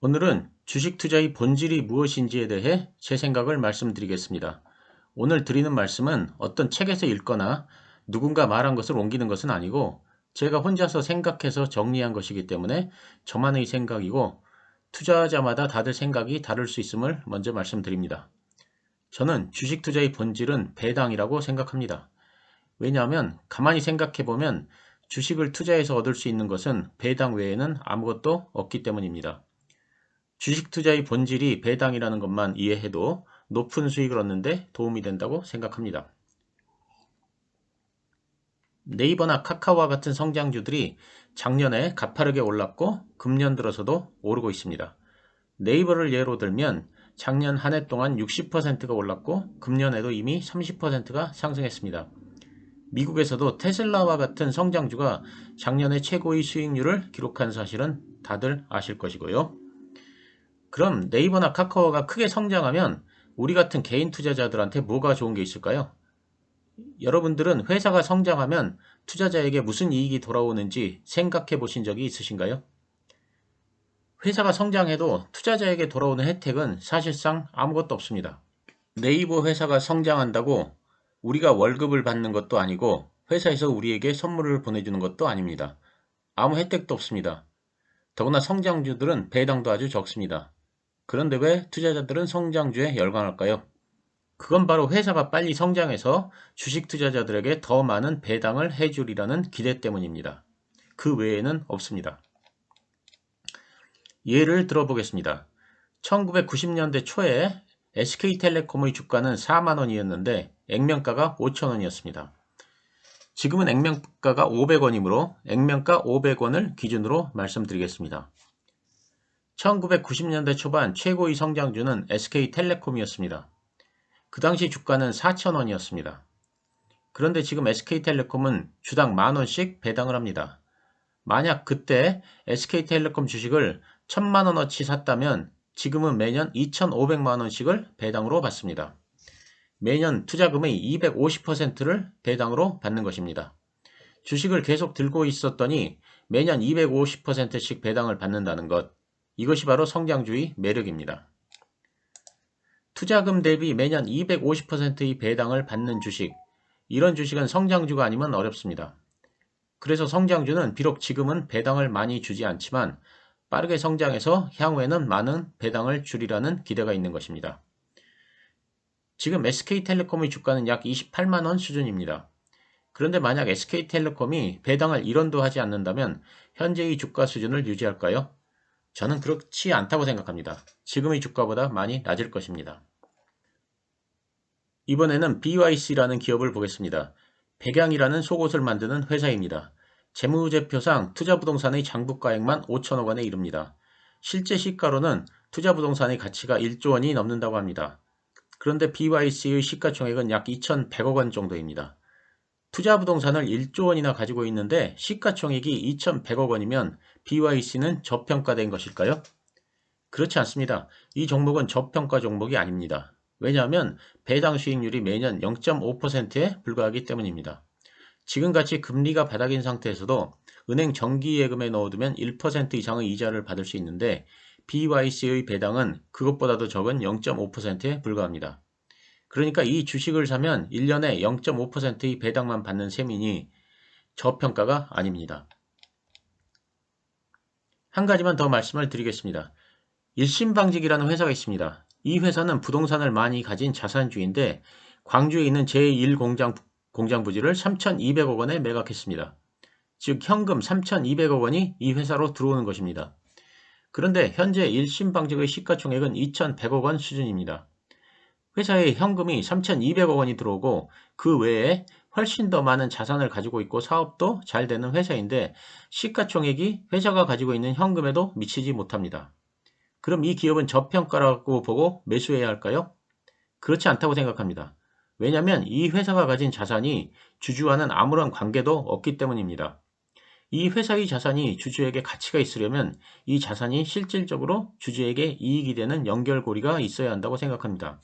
오늘은 주식 투자의 본질이 무엇인지에 대해 제 생각을 말씀드리겠습니다. 오늘 드리는 말씀은 어떤 책에서 읽거나 누군가 말한 것을 옮기는 것은 아니고 제가 혼자서 생각해서 정리한 것이기 때문에 저만의 생각이고 투자자마다 다들 생각이 다를 수 있음을 먼저 말씀드립니다. 저는 주식 투자의 본질은 배당이라고 생각합니다. 왜냐하면 가만히 생각해 보면 주식을 투자해서 얻을 수 있는 것은 배당 외에는 아무것도 없기 때문입니다. 주식 투자의 본질이 배당이라는 것만 이해해도 높은 수익을 얻는데 도움이 된다고 생각합니다. 네이버나 카카오와 같은 성장주들이 작년에 가파르게 올랐고 금년 들어서도 오르고 있습니다. 네이버를 예로 들면 작년 한 해 동안 60%가 올랐고 금년에도 이미 30%가 상승했습니다. 미국에서도 테슬라와 같은 성장주가 작년에 최고의 수익률을 기록한 사실은 다들 아실 것이고요. 그럼 네이버나 카카오가 크게 성장하면 우리 같은 개인 투자자들한테 뭐가 좋은 게 있을까요? 여러분들은 회사가 성장하면 투자자에게 무슨 이익이 돌아오는지 생각해 보신 적이 있으신가요? 회사가 성장해도 투자자에게 돌아오는 혜택은 사실상 아무것도 없습니다. 네이버 회사가 성장한다고 우리가 월급을 받는 것도 아니고 회사에서 우리에게 선물을 보내주는 것도 아닙니다. 아무 혜택도 없습니다. 더구나 성장주들은 배당도 아주 적습니다. 그런데 왜 투자자들은 성장주에 열광할까요? 그건 바로 회사가 빨리 성장해서 주식 투자자들에게 더 많은 배당을 해주리라는 기대 때문입니다. 그 외에는 없습니다. 예를 들어보겠습니다. 1990년대 초에 SK텔레콤의 주가는 4만 원이었는데 액면가가 5천 원이었습니다. 지금은 액면가가 500원이므로 액면가 500원을 기준으로 말씀드리겠습니다. 1990년대 초반 최고의 성장주는 SK텔레콤이었습니다. 그 당시 주가는 4,000원이었습니다. 그런데 지금 SK텔레콤은 주당 만원씩 배당을 합니다. 만약 그때 SK텔레콤 주식을 1,000만원어치 샀다면 지금은 매년 2,500만원씩을 배당으로 받습니다. 매년 투자금의 250%를 배당으로 받는 것입니다. 주식을 계속 들고 있었더니 매년 250%씩 배당을 받는다는 것, 이것이 바로 성장주의 매력입니다. 투자금 대비 매년 250%의 배당을 받는 주식, 이런 주식은 성장주가 아니면 어렵습니다. 그래서 성장주는 비록 지금은 배당을 많이 주지 않지만 빠르게 성장해서 향후에는 많은 배당을 주리라는 기대가 있는 것입니다. 지금 SK텔레콤의 주가는 약 28만원 수준입니다. 그런데 만약 SK텔레콤이 배당을 1원도 하지 않는다면 현재의 주가 수준을 유지할까요? 저는 그렇지 않다고 생각합니다. 지금의 주가보다 많이 낮을 것입니다. 이번에는 BYC라는 기업을 보겠습니다. 백양이라는 속옷을 만드는 회사입니다. 재무제표상 투자부동산의 장부가액만 5천억 원에 이릅니다. 실제 시가로는 투자부동산의 가치가 1조 원이 넘는다고 합니다. 그런데 BYC의 시가총액은 약 2,100억 원 정도입니다. 투자부동산을 1조 원이나 가지고 있는데 시가총액이 2,100억 원이면 BYC는 저평가된 것일까요? 그렇지 않습니다. 이 종목은 저평가 종목이 아닙니다. 왜냐하면 배당 수익률이 매년 0.5%에 불과하기 때문입니다. 지금같이 금리가 바닥인 상태에서도 은행 정기예금에 넣어두면 1% 이상의 이자를 받을 수 있는데 BYC의 배당은 그것보다도 적은 0.5%에 불과합니다. 그러니까 이 주식을 사면 1년에 0.5%의 배당만 받는 셈이니 저평가가 아닙니다. 한 가지만 더 말씀을 드리겠습니다. 일신방직이라는 회사가 있습니다. 이 회사는 부동산을 많이 가진 자산주인데 광주에 있는 제1공장 부지를 3,200억 원에 매각했습니다. 즉 현금 3,200억 원이 이 회사로 들어오는 것입니다. 그런데 현재 일신방직의 시가총액은 2,100억 원 수준입니다. 회사에 현금이 3,200억 원이 들어오고 그 외에 훨씬 더 많은 자산을 가지고 있고 사업도 잘 되는 회사인데 시가총액이 회사가 가지고 있는 현금에도 미치지 못합니다. 그럼 이 기업은 저평가라고 보고 매수해야 할까요? 그렇지 않다고 생각합니다. 왜냐하면 이 회사가 가진 자산이 주주와는 아무런 관계도 없기 때문입니다. 이 회사의 자산이 주주에게 가치가 있으려면 이 자산이 실질적으로 주주에게 이익이 되는 연결고리가 있어야 한다고 생각합니다.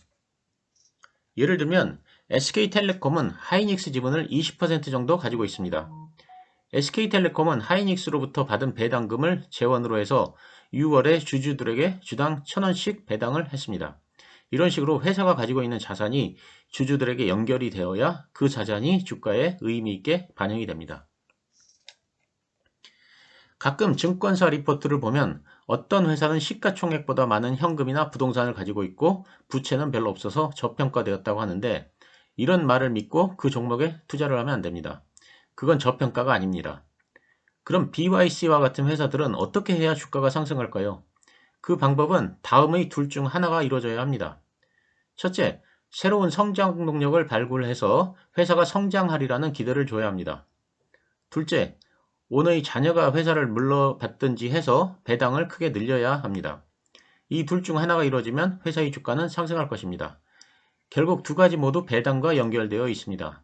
예를 들면 SK텔레콤은 하이닉스 지분을 20% 정도 가지고 있습니다. SK텔레콤은 하이닉스로부터 받은 배당금을 재원으로 해서 6월에 주주들에게 주당 1,000원씩 배당을 했습니다. 이런 식으로 회사가 가지고 있는 자산이 주주들에게 연결이 되어야 그 자산이 주가에 의미 있게 반영이 됩니다. 가끔 증권사 리포트를 보면 어떤 회사는 시가총액보다 많은 현금이나 부동산을 가지고 있고 부채는 별로 없어서 저평가되었다고 하는데 이런 말을 믿고 그 종목에 투자를 하면 안 됩니다. 그건 저평가가 아닙니다. 그럼 BYC와 같은 회사들은 어떻게 해야 주가가 상승할까요? 그 방법은 다음의 둘 중 하나가 이루어져야 합니다. 첫째, 새로운 성장 동력을 발굴해서 회사가 성장하리라는 기대를 줘야 합니다. 둘째, 오너의 자녀가 회사를 물러받든지 해서 배당을 크게 늘려야 합니다. 이 둘 중 하나가 이루어지면 회사의 주가는 상승할 것입니다. 결국 두 가지 모두 배당과 연결되어 있습니다.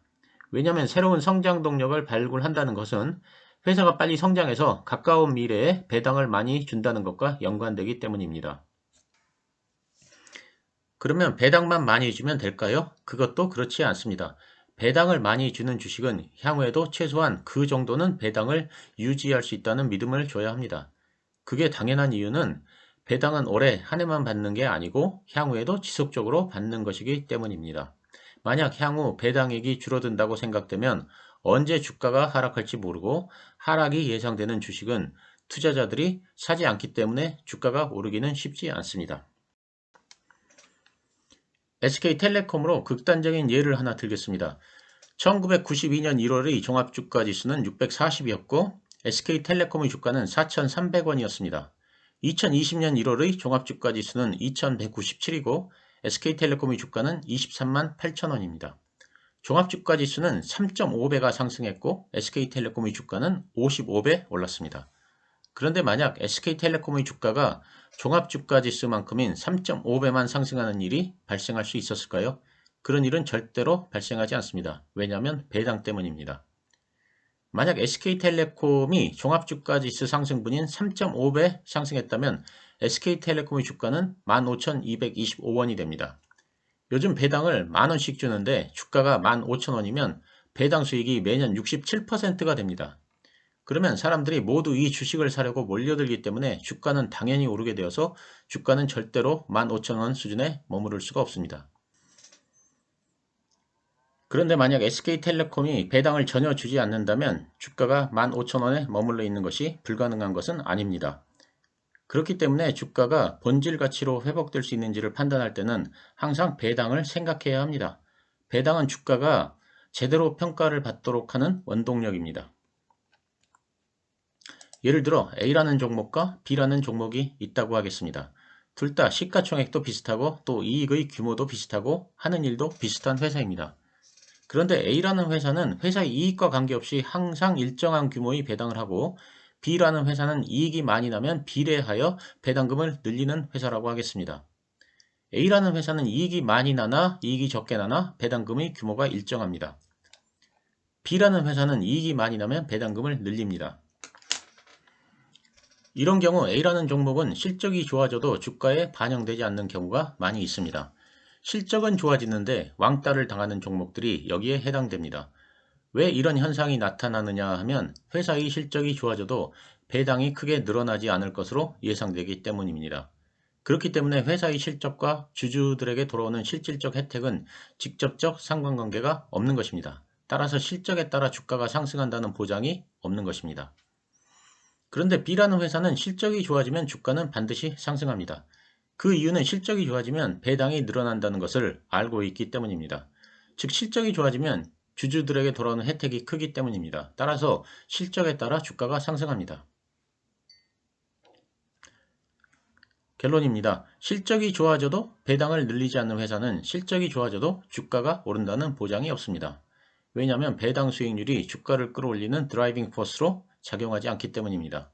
왜냐하면 새로운 성장 동력을 발굴한다는 것은 회사가 빨리 성장해서 가까운 미래에 배당을 많이 준다는 것과 연관되기 때문입니다. 그러면 배당만 많이 주면 될까요? 그것도 그렇지 않습니다. 배당을 많이 주는 주식은 향후에도 최소한 그 정도는 배당을 유지할 수 있다는 믿음을 줘야 합니다. 그게 당연한 이유는 배당은 올해 한 해만 받는 게 아니고 향후에도 지속적으로 받는 것이기 때문입니다. 만약 향후 배당액이 줄어든다고 생각되면 언제 주가가 하락할지 모르고 하락이 예상되는 주식은 투자자들이 사지 않기 때문에 주가가 오르기는 쉽지 않습니다. SK텔레콤으로 극단적인 예를 하나 들겠습니다. 1992년 1월의 종합주가지수는 640이었고 SK텔레콤의 주가는 4,300원이었습니다. 2020년 1월의 종합주가지수는 2,197이고 SK텔레콤의 주가는 23만 8천원입니다. 종합주가지수는 3.5배가 상승했고 SK텔레콤의 주가는 55배 올랐습니다. 그런데 만약 SK텔레콤의 주가가 종합주가지수만큼인 3.5배만 상승하는 일이 발생할 수 있었을까요? 그런 일은 절대로 발생하지 않습니다. 왜냐하면 배당 때문입니다. 만약 SK텔레콤이 종합주가지수 상승분인 3.5배 상승했다면 SK텔레콤의 주가는 15,225원이 됩니다. 요즘 배당을 만원씩 주는데 주가가 15,000원이면 배당 수익이 매년 67%가 됩니다. 그러면 사람들이 모두 이 주식을 사려고 몰려들기 때문에 주가는 당연히 오르게 되어서 주가는 절대로 15,000원 수준에 머무를 수가 없습니다. 그런데 만약 SK텔레콤이 배당을 전혀 주지 않는다면 주가가 15,000원에 머물러 있는 것이 불가능한 것은 아닙니다. 그렇기 때문에 주가가 본질 가치로 회복될 수 있는지를 판단할 때는 항상 배당을 생각해야 합니다. 배당은 주가가 제대로 평가를 받도록 하는 원동력입니다. 예를 들어 A라는 종목과 B라는 종목이 있다고 하겠습니다. 둘 다 시가총액도 비슷하고 또 이익의 규모도 비슷하고 하는 일도 비슷한 회사입니다. 그런데 A라는 회사는 회사의 이익과 관계없이 항상 일정한 규모의 배당을 하고 B라는 회사는 이익이 많이 나면 비례하여 배당금을 늘리는 회사라고 하겠습니다. A라는 회사는 이익이 많이 나나 이익이 적게 나나 배당금의 규모가 일정합니다. B라는 회사는 이익이 많이 나면 배당금을 늘립니다. 이런 경우 A라는 종목은 실적이 좋아져도 주가에 반영되지 않는 경우가 많이 있습니다. 실적은 좋아지는데 왕따를 당하는 종목들이 여기에 해당됩니다. 왜 이런 현상이 나타나느냐 하면 회사의 실적이 좋아져도 배당이 크게 늘어나지 않을 것으로 예상되기 때문입니다. 그렇기 때문에 회사의 실적과 주주들에게 돌아오는 실질적 혜택은 직접적 상관관계가 없는 것입니다. 따라서 실적에 따라 주가가 상승한다는 보장이 없는 것입니다. 그런데 B라는 회사는 실적이 좋아지면 주가는 반드시 상승합니다. 그 이유는 실적이 좋아지면 배당이 늘어난다는 것을 알고 있기 때문입니다. 즉 실적이 좋아지면 주주들에게 돌아오는 혜택이 크기 때문입니다. 따라서 실적에 따라 주가가 상승합니다. 결론입니다. 실적이 좋아져도 배당을 늘리지 않는 회사는 실적이 좋아져도 주가가 오른다는 보장이 없습니다. 왜냐하면 배당 수익률이 주가를 끌어올리는 드라이빙 포스로 작용하지 않기 때문입니다.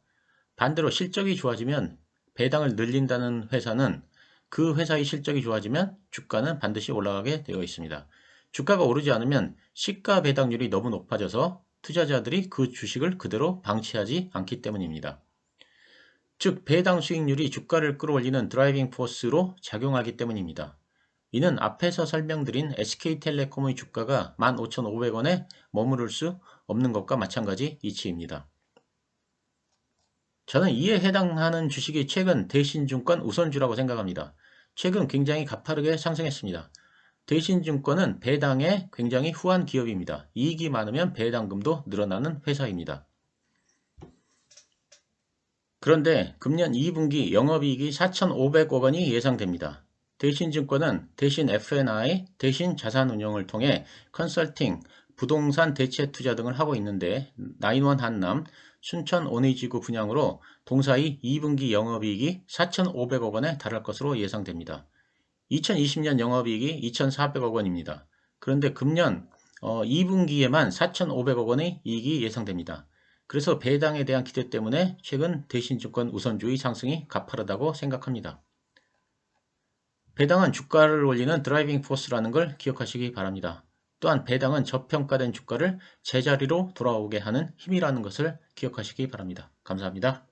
반대로 실적이 좋아지면 배당을 늘린다는 회사는 그 회사의 실적이 좋아지면 주가는 반드시 올라가게 되어 있습니다. 주가가 오르지 않으면 시가 배당률이 너무 높아져서 투자자들이 그 주식을 그대로 방치하지 않기 때문입니다. 즉 배당 수익률이 주가를 끌어올리는 드라이빙 포스로 작용하기 때문입니다. 이는 앞에서 설명드린 SK텔레콤의 주가가 15,500원에 머무를 수 없는 것과 마찬가지 이치입니다. 저는 이에 해당하는 주식이 최근 대신증권 우선주라고 생각합니다. 최근 굉장히 가파르게 상승했습니다. 대신증권은 배당에 굉장히 후한 기업입니다. 이익이 많으면 배당금도 늘어나는 회사입니다. 그런데 금년 2분기 영업이익이 4,500억 원이 예상됩니다. 대신증권은 대신 F&I, 대신 자산운용을 통해 컨설팅, 부동산 대체 투자 등을 하고 있는데 나인원 한남, 춘천 온의지구 분양으로 동사이 2분기 영업이익이 4,500억 원에 달할 것으로 예상됩니다. 2020년 영업이익이 2,400억 원입니다. 그런데 금년 2분기에만 4,500억 원의 이익이 예상됩니다. 그래서 배당에 대한 기대 때문에 최근 대신증권 우선주의 상승이 가파르다고 생각합니다. 배당은 주가를 올리는 드라이빙 포스라는 걸 기억하시기 바랍니다. 또한 배당은 저평가된 주가를 제자리로 돌아오게 하는 힘이라는 것을 기억하시기 바랍니다. 감사합니다.